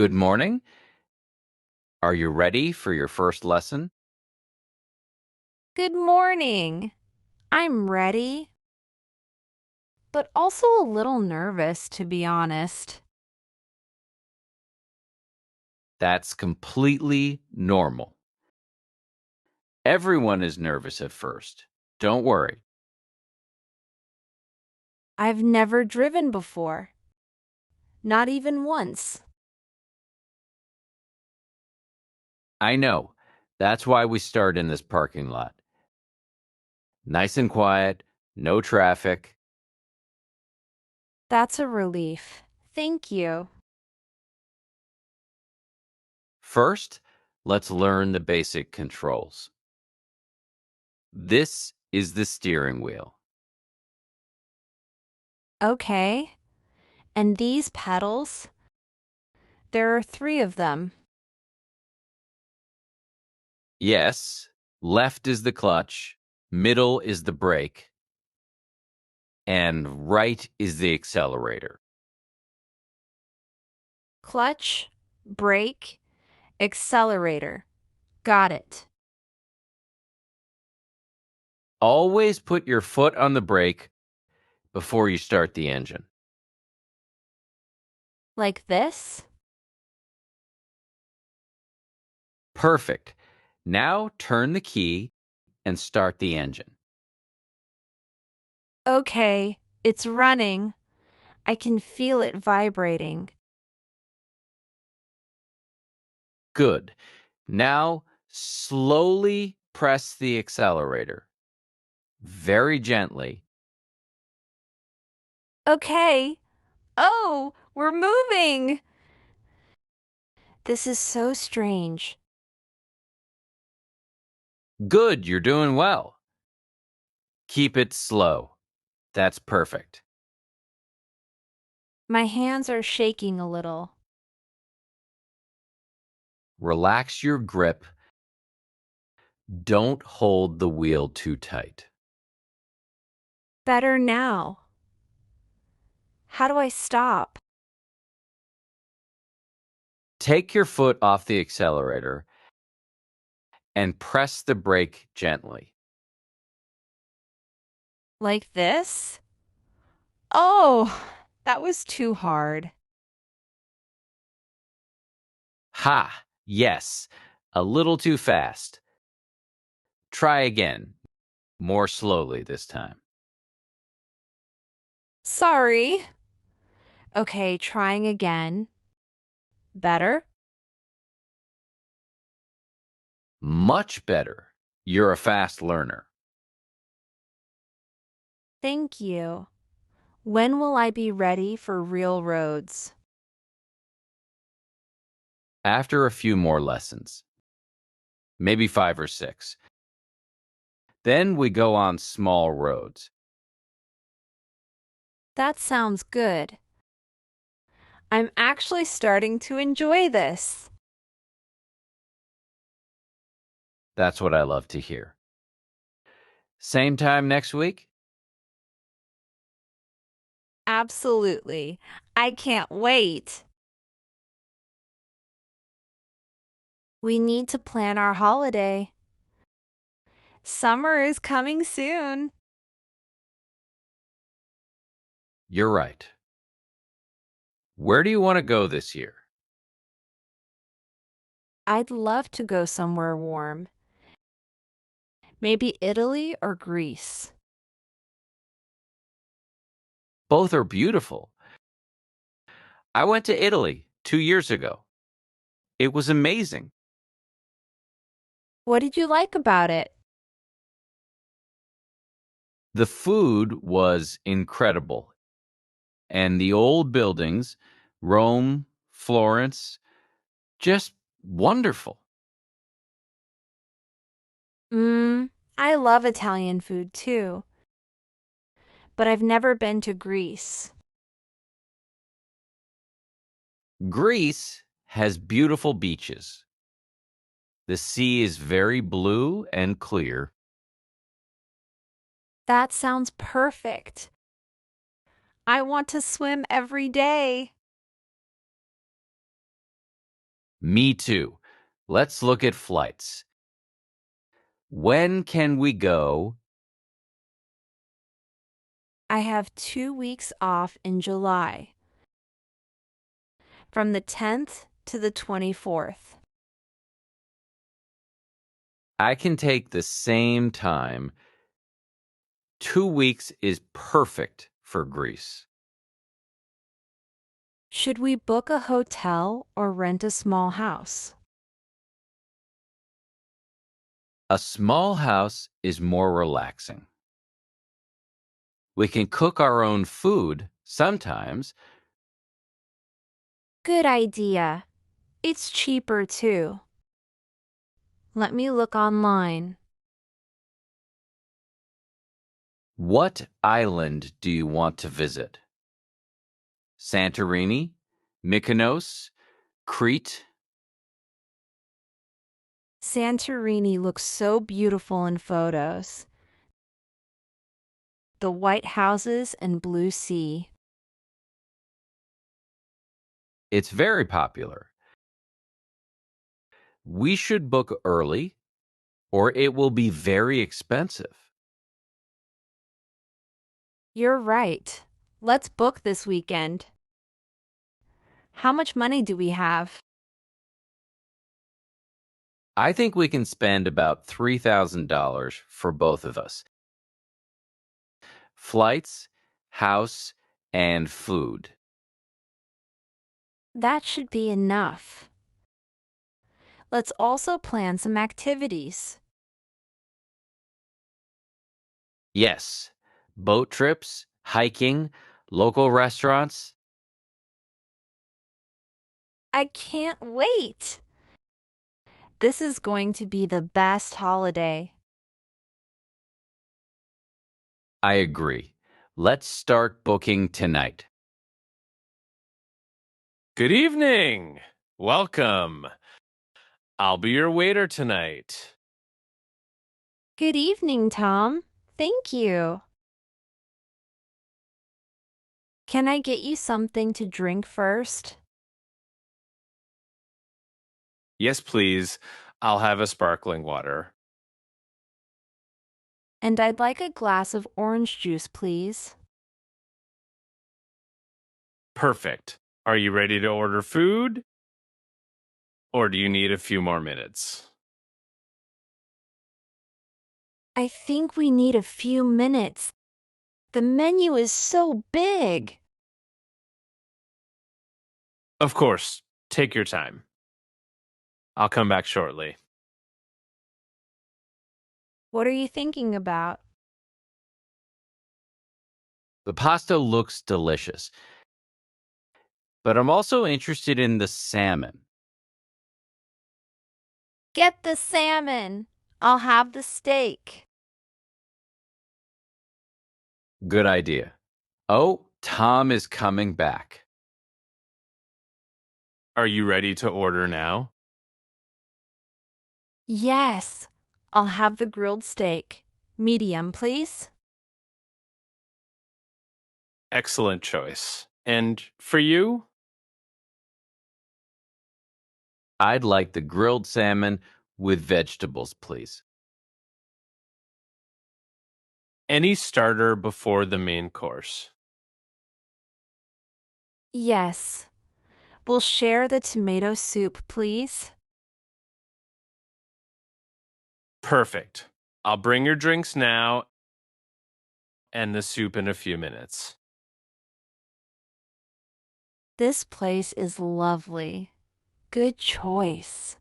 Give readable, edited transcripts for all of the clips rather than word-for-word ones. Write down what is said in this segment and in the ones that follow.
Good morning. Are you ready for your first lesson? Good morning. I'm ready, but also a little nervous, to be honest. That's completely normal. Everyone is nervous at first. Don't worry. I've never driven before, not even once. I know. That's why we start in this parking lot. Nice and quiet, no traffic. That's a relief. Thank you. First, let's learn the basic controls. This is the steering wheel. Okay. And these pedals? There are 3 of them. Yes, left is the clutch, middle is the brake, and right is the accelerator. Clutch, brake, accelerator. Got it. Always put your foot on the brake before you start the engine. Like this? Perfect. Now turn the key and start the engine. Okay, it's running. I can feel it vibrating. Good. Now slowly press the accelerator. Very gently. Okay. Oh, we're moving. This is so strange. Good, you're doing well. Keep it slow. That's perfect. My hands are shaking a little. Relax your grip. Don't hold the wheel too tight. Better now. How do I stop? Take your foot off the accelerator and press the brake gently. Like this? Oh, that was too hard. Ha! Yes, a little too fast. Try again, more slowly this time. Sorry. Okay, trying again. Better? Much better. You're a fast learner. Thank you. When will I be ready for real roads? After a few more lessons, maybe 5 or 6, then we go on small roads. That sounds good. I'm actually starting to enjoy this. That's what I love to hear. Same time next week? Absolutely. I can't wait. We need to plan our holiday. Summer is coming soon. You're right. Where do you want to go this year? I'd love to go somewhere warm. Maybe Italy or Greece. Both are beautiful. I went to Italy 2 years ago. It was amazing. What did you like about it? The food was incredible. And the old buildings, Rome, Florence, just wonderful. Mmm, I love Italian food too, but I've never been to Greece. Greece has beautiful beaches. The sea is very blue and clear. That sounds perfect. I want to swim every day. Me too. Let's look at flights. When can we go? I have 2 weeks off in July, from the 10th to the 24th. I can take the same time. 2 weeks is perfect for Greece. Should we book a hotel or rent a small house? A small house is more relaxing. We can cook our own food sometimes. Good idea. It's cheaper too. Let me look online. What island do you want to visit? Santorini? Mykonos? Crete? Santorini looks so beautiful in photos. The white houses and blue sea. It's very popular. We should book early, or it will be very expensive. You're right. Let's book this weekend. How much money do we have? I think we can spend about $3,000 for both of us. Flights, house, and food. That should be enough. Let's also plan some activities. Yes, boat trips, hiking, local restaurants. I can't wait! This is going to be the best holiday. I agree. Let's start booking tonight. Good evening. Welcome. I'll be your waiter tonight. Good evening, Tom. Thank you. Can I get you something to drink first? Yes, please. I'll have a sparkling water. And I'd like a glass of orange juice, please. Perfect. Are you ready to order food? Or do you need a few more minutes? I think we need a few minutes. The menu is so big. Of course. Take your time. I'll come back shortly. What are you thinking about? The pasta looks delicious, but I'm also interested in the salmon. Get the salmon. I'll have the steak. Good idea. Oh, Tom is coming back. Are you ready to order now? Yes, I'll have the grilled steak. Medium, please. Excellent choice. And for you? I'd like the grilled salmon with vegetables, please. Any starter before the main course. Yes. We'll share the tomato soup, please. Perfect. I'll bring your drinks now and the soup in a few minutes. This place is lovely. Good choice.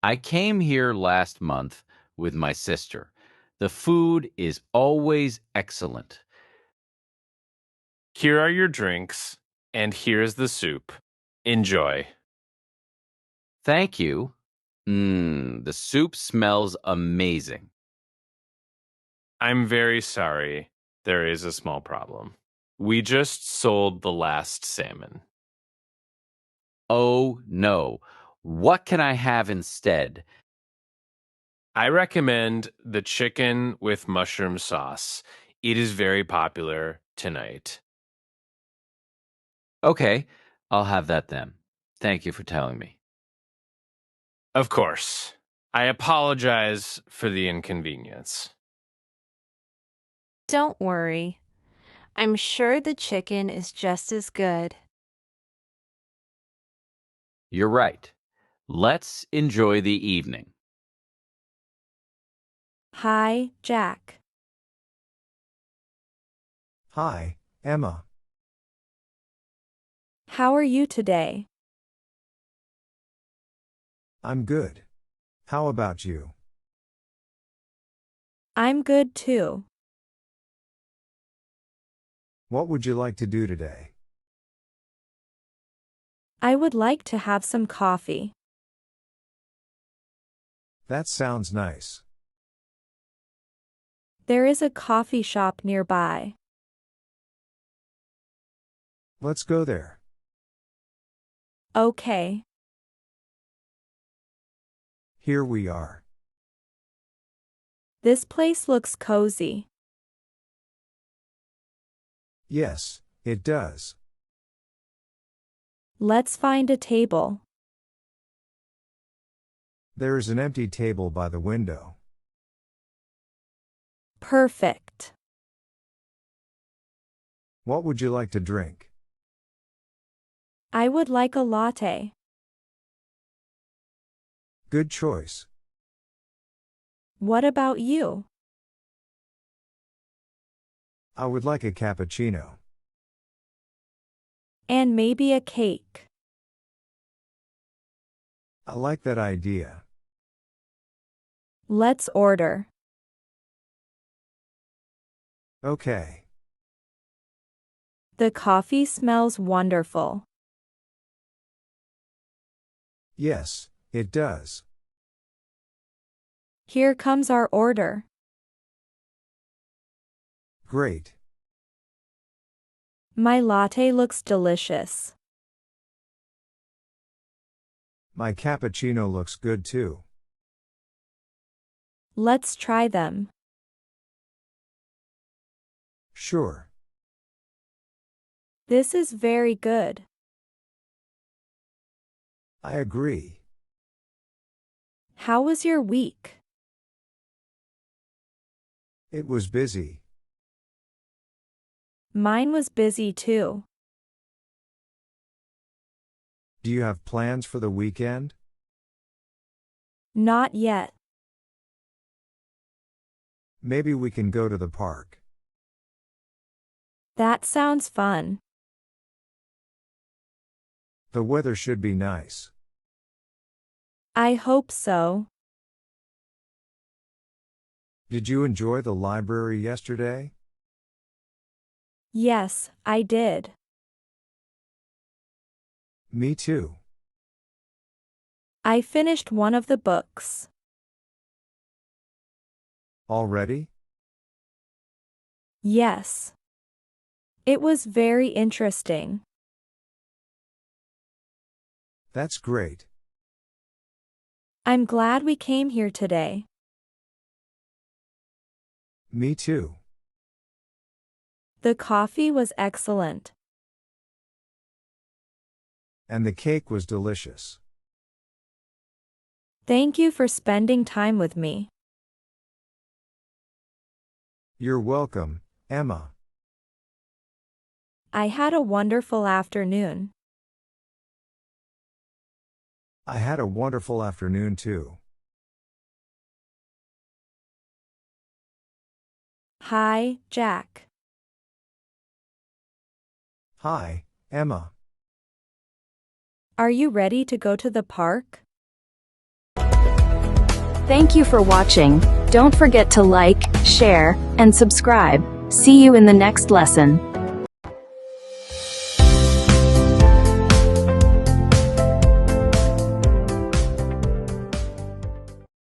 I came here last month with my sister. The food is always excellent. Here are your drinks, and here's the soup. Enjoy. Thank you. The soup smells amazing. I'm very sorry. There is a small problem. We just sold the last salmon. Oh no. What can I have instead? I recommend the chicken with mushroom sauce. It is very popular tonight. Okay, I'll have that then. Thank you for telling me. Of course. I apologize for the inconvenience. Don't worry. I'm sure the chicken is just as good. You're right. Let's enjoy the evening. Hi, Jack. Hi, Emma. How are you today? I'm good. How about you? I'm good too. What would you like to do today? I would like to have some coffee. That sounds nice. There is a coffee shop nearby. Let's go there. Okay. Here we are. This place looks cozy. Yes, it does. Let's find a table. There is an empty table by the window. Perfect. What would you like to drink? I would like a latte. Good choice. What about you? I would like a cappuccino. And maybe a cake. I like that idea. Let's order. Okay. The coffee smells wonderful. Yes, it does. Here comes our order. Great. My latte looks delicious. My cappuccino looks good too. Let's try them. Sure. This is very good. I agree. How was your week? It was busy. Mine was busy too. Do you have plans for the weekend? Not yet. Maybe we can go to the park. That sounds fun. The weather should be nice. I hope so. Did you enjoy the library yesterday? Yes, I did. Me too. I finished one of the books. Already? Yes. It was very interesting. That's great. I'm glad we came here today. Me too. The coffee was excellent. And the cake was delicious. Thank you for spending time with me. You're welcome, Emma. I had a wonderful afternoon. I had a wonderful afternoon too. Hi, Jack. Hi, Emma. Are you ready to go to the park? Thank you for watching. Don't forget to like, share, and subscribe. See you in the next lesson.